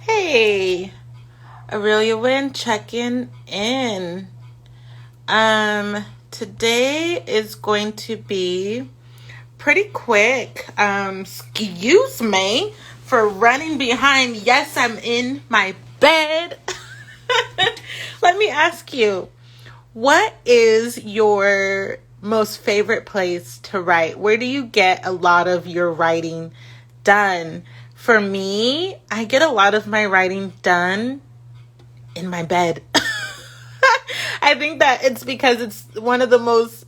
Hey, Aurelia Wynn checking in. Today is going to be pretty quick. Excuse me for running behind. Yes, I'm in my bed. Let me ask you, what is your most favorite place to write? Where do you get a lot of your writing done? For me, I get a lot of my writing done in my bed. I think that it's because it's one of the most,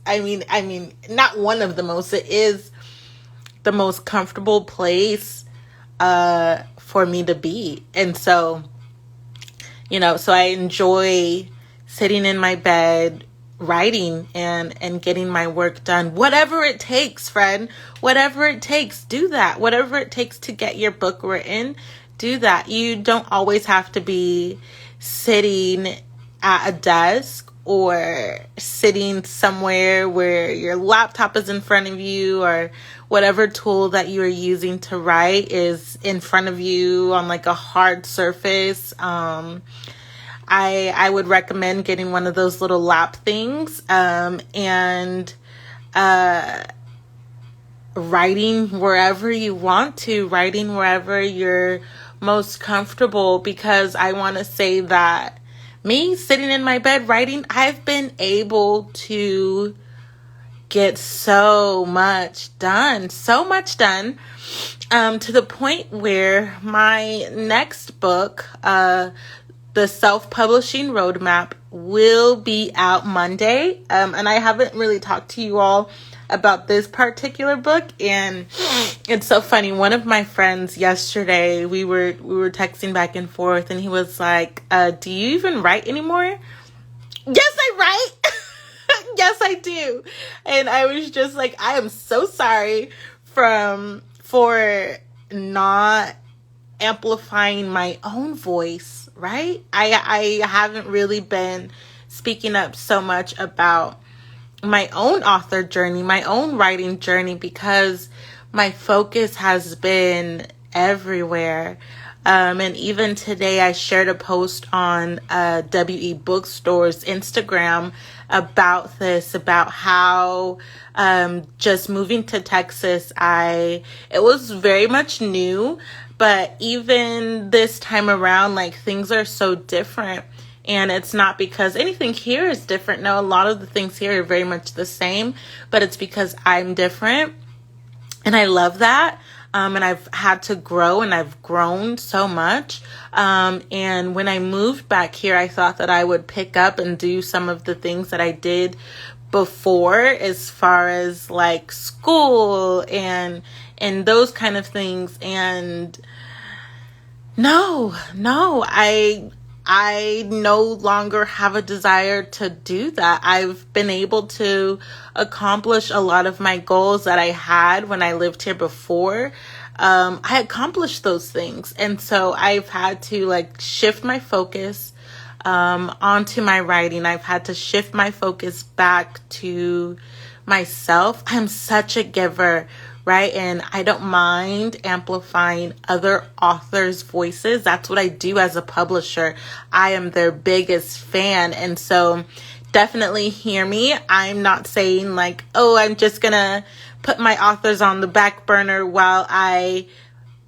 not one of the most, it is the most comfortable place for me to be. And so, so I enjoy sitting in my bed, writing and getting my work done. Whatever it takes, friend. Whatever it takes, do that. Whatever it takes to get your book written, do that. You don't always have to be sitting at a desk or sitting somewhere where your laptop is in front of you, or whatever tool that you are using to write is in front of you on like a hard surface. I would recommend getting one of those little lap things, and writing wherever you want to, writing wherever you're most comfortable, because I want to say that me sitting in my bed writing, I've been able to get so much done, to the point where my next book, the Self-Publishing Roadmap, will be out Monday. And I haven't really talked to you all about this particular book, and it's so funny. One of my friends yesterday, we were texting back and forth, and he was like, do you even write anymore? Yes, I write. Yes, I do. And I was just like, I am so sorry for not amplifying my own voice, right? I haven't really been speaking up so much about my own author journey, my own writing journey, because my focus has been everywhere. And even today I shared a post on WE Bookstore's Instagram about this, about how just moving to Texas, it was very much new, but even this time around, like, things are so different. And it's not because anything here is different. No, a lot of the things here are very much the same, but it's because I'm different. And I love that. And I've had to grow, and I've grown so much. And when I moved back here, I thought that I would pick up and do some of the things that I did before, as far as like school and those kind of things. And no, I no longer have a desire to do that. I've been able to accomplish a lot of my goals that I had when I lived here before. I accomplished those things. And so I've had to shift my focus onto my writing. I've had to shift my focus back to myself. I'm such a giver, right? And I don't mind amplifying other authors' voices. That's what I do as a publisher. I am their biggest fan. And so definitely hear me. I'm not saying I'm just gonna put my authors on the back burner while I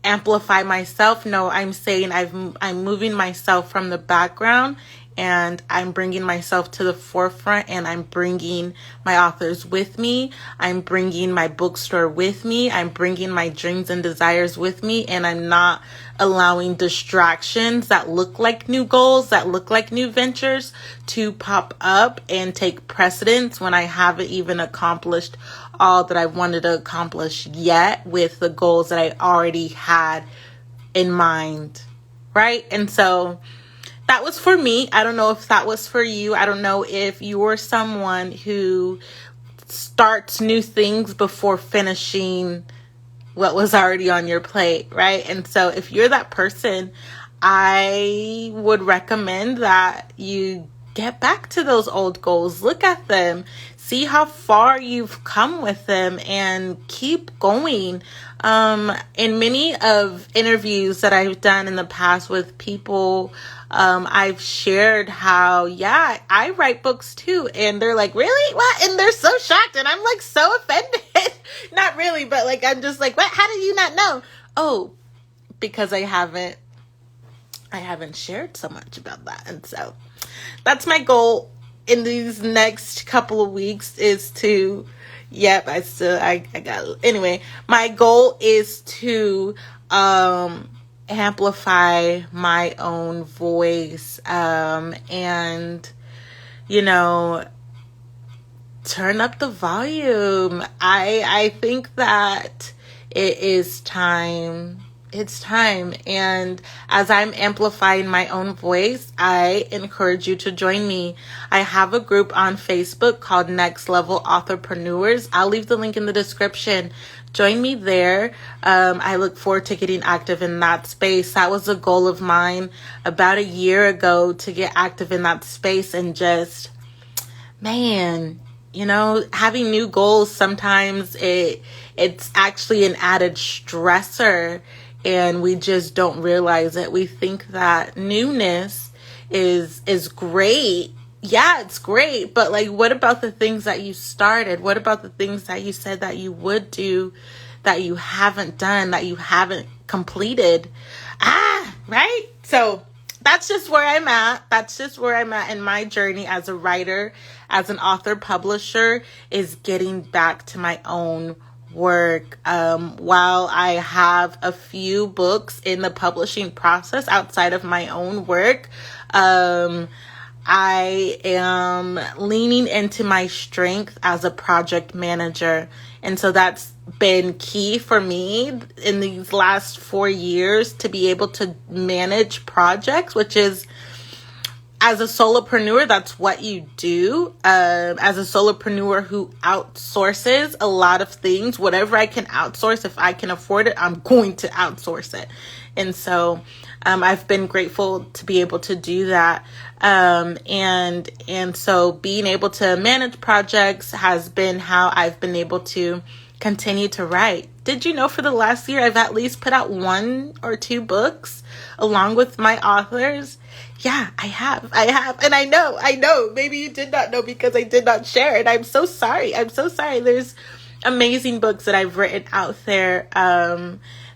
amplify myself. No, I'm saying I'm moving myself from the background, and I'm bringing myself to the forefront, and I'm bringing my authors with me. I'm bringing my bookstore with me. I'm bringing my dreams and desires with me, and I'm not allowing distractions that look like new goals, that look like new ventures, to pop up and take precedence when I haven't even accomplished all that I wanted to accomplish yet with the goals that I already had in mind, right? And so that was for me. I don't know if that was for you. I don't know if you're someone who starts new things before finishing what was already on your plate, right? And so if you're that person, I would recommend that you get back to those old goals. Look at them. see how far you've come with them and keep going. In many of interviews that I've done in the past with people, I've shared how, yeah, I write books too. And they're like, really? What? And they're so shocked. And I'm like so offended. Not really, but like, I'm just like, what? How did you not know? Oh, because I haven't shared so much about that. And so that's my goal in these next couple of weeks is to, I got, anyway, my goal is to, amplify my own voice, and, turn up the volume. I think that it is time. It's time. And as I'm amplifying my own voice, I encourage you to join me. I have a group on Facebook called Next Level Authorpreneurs. I'll leave the link in the description. Join me there. I look forward to getting active in that space. That was a goal of mine about a year ago, to get active in that space. And just, man, having new goals, sometimes it's actually an added stressor. And we just don't realize it. We think that newness is great. Yeah, it's great. But like, what about the things that you started? What about the things that you said that you would do that you haven't done, that you haven't completed? Right? So that's just where I'm at. That's just where I'm at in my journey as a writer, as an author publisher, is getting back to my own work. While I have a few books in the publishing process outside of my own work, I am leaning into my strength as a project manager. And so that's been key for me in these last 4 years, to be able to manage projects, which is, as a solopreneur, that's what you do. As a solopreneur who outsources a lot of things, whatever I can outsource, if I can afford it, I'm going to outsource it. And so I've been grateful to be able to do that. And so being able to manage projects has been how I've been able to continue to write. Did you know for the last year, I've at least put out 1 or 2 books along with my authors? Yeah, I have. And I know, maybe you did not know because I did not share it. I'm so sorry. There's amazing books that I've written out there,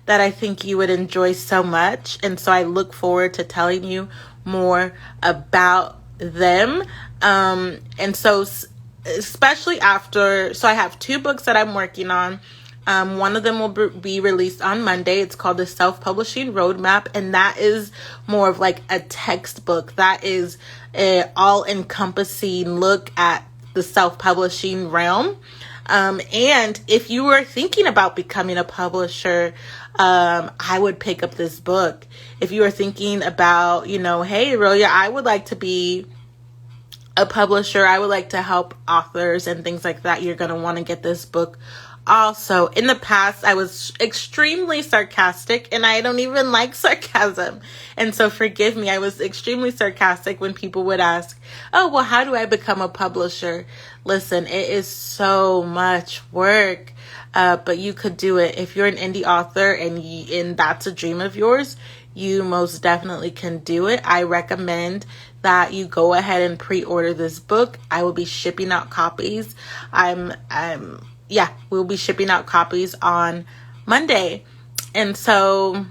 that I think you would enjoy so much. And so I look forward to telling you more about them. And so especially after, so I have 2 books that I'm working on. One of them will be released on Monday. It's called The Self-Publishing Roadmap, and that is more of like a textbook. That is an all-encompassing look at the self-publishing realm. And if you were thinking about becoming a publisher, I would pick up this book. If you are thinking about, hey, Aurelia, I would like to be a publisher, I would like to help authors and things like that, you're going to want to get this book. Also, in the past, I was extremely sarcastic, and I don't even like sarcasm. And so forgive me, I was extremely sarcastic when people would ask, oh, well, how do I become a publisher? Listen, it is so much work, but you could do it. If you're an indie author and that's a dream of yours, you most definitely can do it. I recommend that you go ahead and pre-order this book. I will be shipping out copies. We'll be shipping out copies on Monday. And so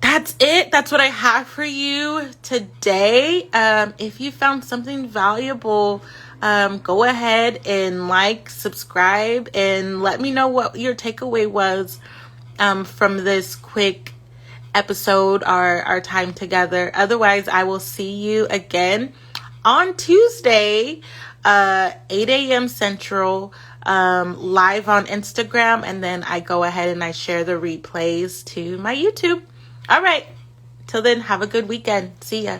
that's it. That's what I have for you today. If you found something valuable, go ahead and subscribe, and let me know what your takeaway was from this quick episode, our time together. Otherwise, I will see you again on Tuesday, 8 a.m. Central, live on Instagram, and then I go ahead and I share the replays to my YouTube. All right. Till then, have a good weekend. See ya.